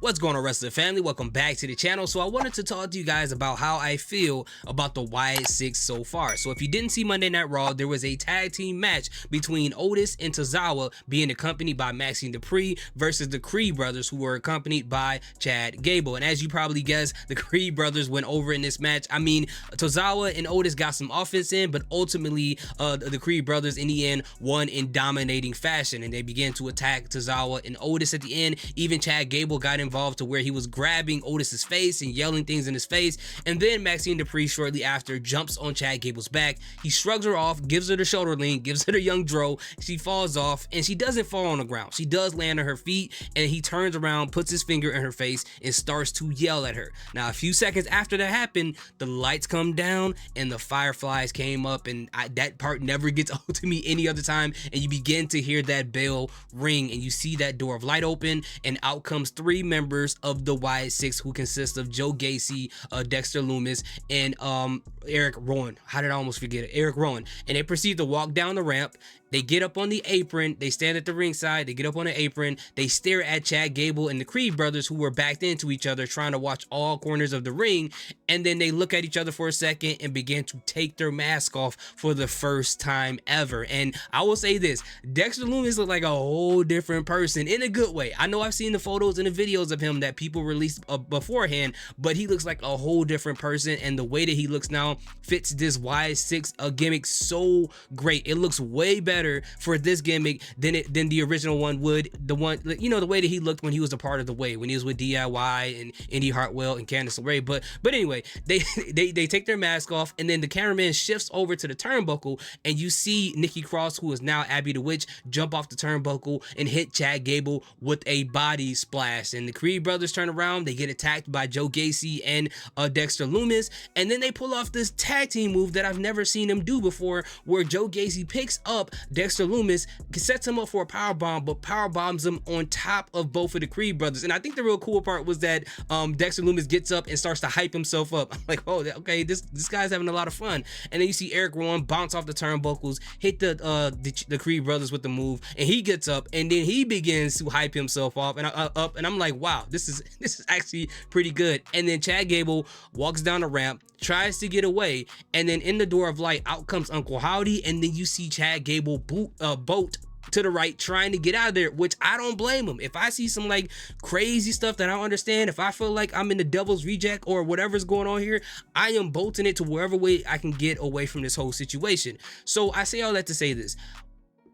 What's going on, wrestling family? Welcome back to the channel. So I wanted to talk to you guys about how I feel about the Wyatt Sicks so far. So if you didn't see Monday Night Raw, there was a tag team match between Otis and Tozawa, being accompanied by Maxine Dupree versus the Creed brothers, who were accompanied by Chad Gable. And as you probably guessed, the Creed brothers went over in this match. I mean, Tozawa and Otis got some offense in, but ultimately the Creed brothers in the end won in dominating fashion, and they began to attack Tozawa and Otis at the end. Even Chad Gable got involved to where he was grabbing Otis's face and yelling things in his face. And then Maxine Dupree shortly after jumps on Chad Gable's back. He shrugs her off, gives her the shoulder lean, gives her the young dro. She falls off, and she doesn't fall on the ground. She does land on her feet, and he turns around, puts his finger in her face, and starts to yell at her. Now, a few seconds after that happened, the lights come down and the fireflies came up, and that part never gets old to me any other time. And you begin to hear that bell ring, and you see that door of light open, and out comes three members of the Wyatt Sicks, who consist of Joe Gacy, Dexter Lumis, and Eric Rowan. How did I almost forget it? Eric Rowan. And they proceed to walk down the ramp. They get up on the apron. They stand at the ringside. They get up on the apron. They stare at Chad Gable and the Creed brothers, who were backed into each other, trying to watch all corners of the ring. And then they look at each other for a second and begin to take their mask off for the first time ever. And I will say this, Dexter Lumis looked like a whole different person in a good way. I know I've seen the photos and the videos of him that people released beforehand, but he looks like a whole different person. And the way that he looks now fits this Wyatt Sicks gimmick so great. It looks way better for this gimmick than the original one would. The one, you know, the way that he looked when he was a part of the Way, when he was with DIY and Indy Hartwell and Candice LeRae. But anyway, they take their mask off, and then the cameraman shifts over to the turnbuckle, and you see Nikki Cross, who is now Abby the Witch, jump off the turnbuckle and hit Chad Gable with a body splash. And the Creed brothers turn around, they get attacked by Joe Gacy and Dexter Lumis, and then they pull off this tag team move that I've never seen them do before, where Joe Gacy picks up Dexter Lumis, sets him up for a power bomb, but power bombs him on top of both of the Creed brothers. And I think the real cool part was that Dexter Lumis gets up and starts to hype himself up. I'm like, oh, okay, this guy's having a lot of fun. And then you see Eric Rowan bounce off the turnbuckles, hit the Creed brothers with the move, and he gets up, and then he begins to hype himself off and up. And I'm like, wow, this is actually pretty good. And then Chad Gable walks down the ramp, tries to get away, and then in the door of light, out comes Uncle Howdy, and then you see Chad Gable boat to the right, trying to get out of there, which I don't blame him. If I see some like crazy stuff that I don't understand, if I feel like I'm in the devil's reject or whatever's going on here, I am bolting it to wherever way I can get away from this whole situation. So I say all that to say this.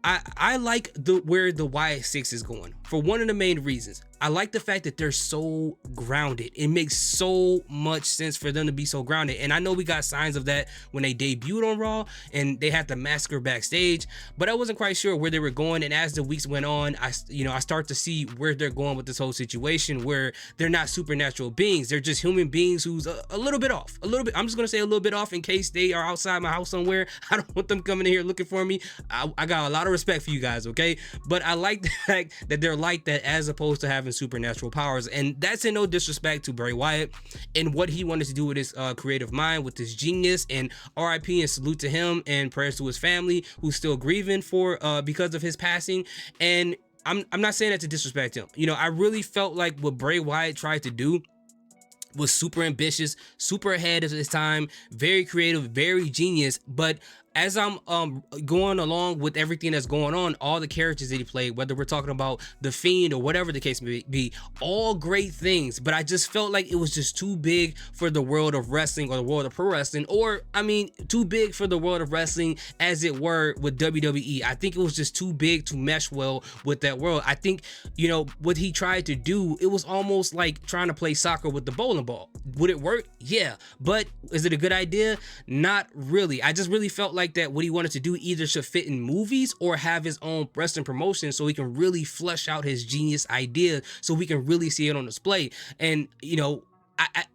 I like where the Wyatt Sicks is going for one of the main reasons. I like the fact that they're so grounded. It makes so much sense for them to be so grounded. And I know we got signs of that when they debuted on Raw and they had the massacre backstage, but I wasn't quite sure where they were going. And as the weeks went on, I start to see where they're going with this whole situation, where they're not supernatural beings. They're just human beings who's a little bit off. A little bit. I'm just going to say a little bit off in case they are outside my house somewhere. I don't want them coming in here looking for me. I got a lot of respect for you guys, okay? But I like the fact that they're like that as opposed to having supernatural powers. And that's in no disrespect to Bray Wyatt and what he wanted to do with his creative mind, with his genius. And RIP and salute to him, and prayers to his family, who's still grieving for because of his passing. And I'm not saying that to disrespect him. You know, I really felt like what Bray Wyatt tried to do was super ambitious, super ahead of his time, very creative, very genius. But as I'm going along with everything that's going on, all the characters that he played, whether we're talking about The Fiend or whatever the case may be, all great things, but I just felt like it was just too big for the world of wrestling, or the world of pro wrestling, or I mean, too big for the world of wrestling as it were with WWE. I think it was just too big to mesh well with that world. I think, you know, what he tried to do, it was almost like trying to play soccer with the bowling ball. Would it work? Yeah. But is it a good idea? Not really. I just really felt like that what he wanted to do either should fit in movies or have his own wrestling promotion, so he can really flesh out his genius idea, so we can really see it on display. And you know,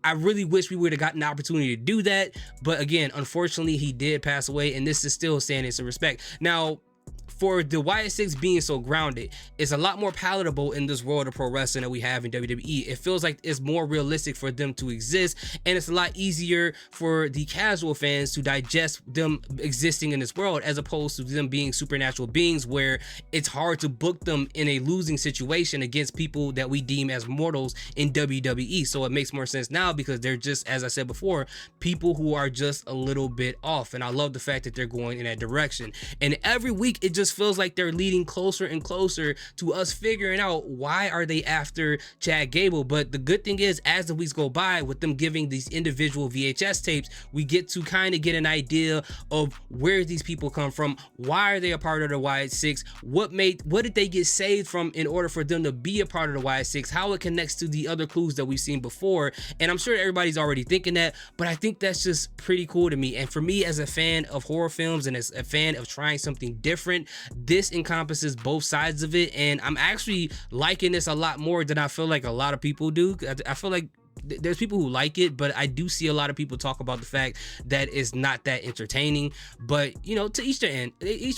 I really wish we would have gotten the opportunity to do that, but again, unfortunately, he did pass away, and this is still standing some respect. Now, for the Wyatt Sicks being so grounded, it's a lot more palatable in this world of pro wrestling that we have in WWE. It feels like it's more realistic for them to exist, and it's a lot easier for the casual fans to digest them existing in this world, as opposed to them being supernatural beings where it's hard to book them in a losing situation against people that we deem as mortals in WWE. So it makes more sense now because they're just, as I said before, people who are just a little bit off, and I love the fact that they're going in that direction. And every week it just feels like they're leading closer and closer to us figuring out why are they after Chad Gable. But the good thing is, as the weeks go by, with them giving these individual VHS tapes, we get to kind of get an idea of where these people come from, why are they a part of the Wyatt Sicks, what did they get saved from in order for them to be a part of the Wyatt Sicks, how it connects to the other clues that we've seen before. And I'm sure everybody's already thinking that, but I think that's just pretty cool to me. And for me, as a fan of horror films and as a fan of trying something different, this encompasses both sides of it, and I'm actually liking this a lot more than I feel like a lot of people do. I feel like there's people who like it, but I do see a lot of people talk about the fact that it's not that entertaining. But you know, to each their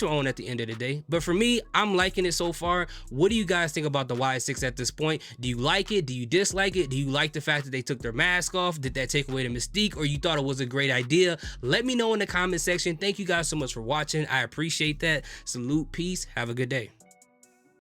own at the end of the day. But for me, I'm liking it so far. What do you guys think about the Wyatt Sicks at this point? Do you like it? Do you dislike it? Do you like the fact that they took their mask off? Did that take away the mystique, or you thought it was a great idea? Let me know in the comment section. Thank you guys so much for watching. I appreciate that. Salute, peace, have a good day.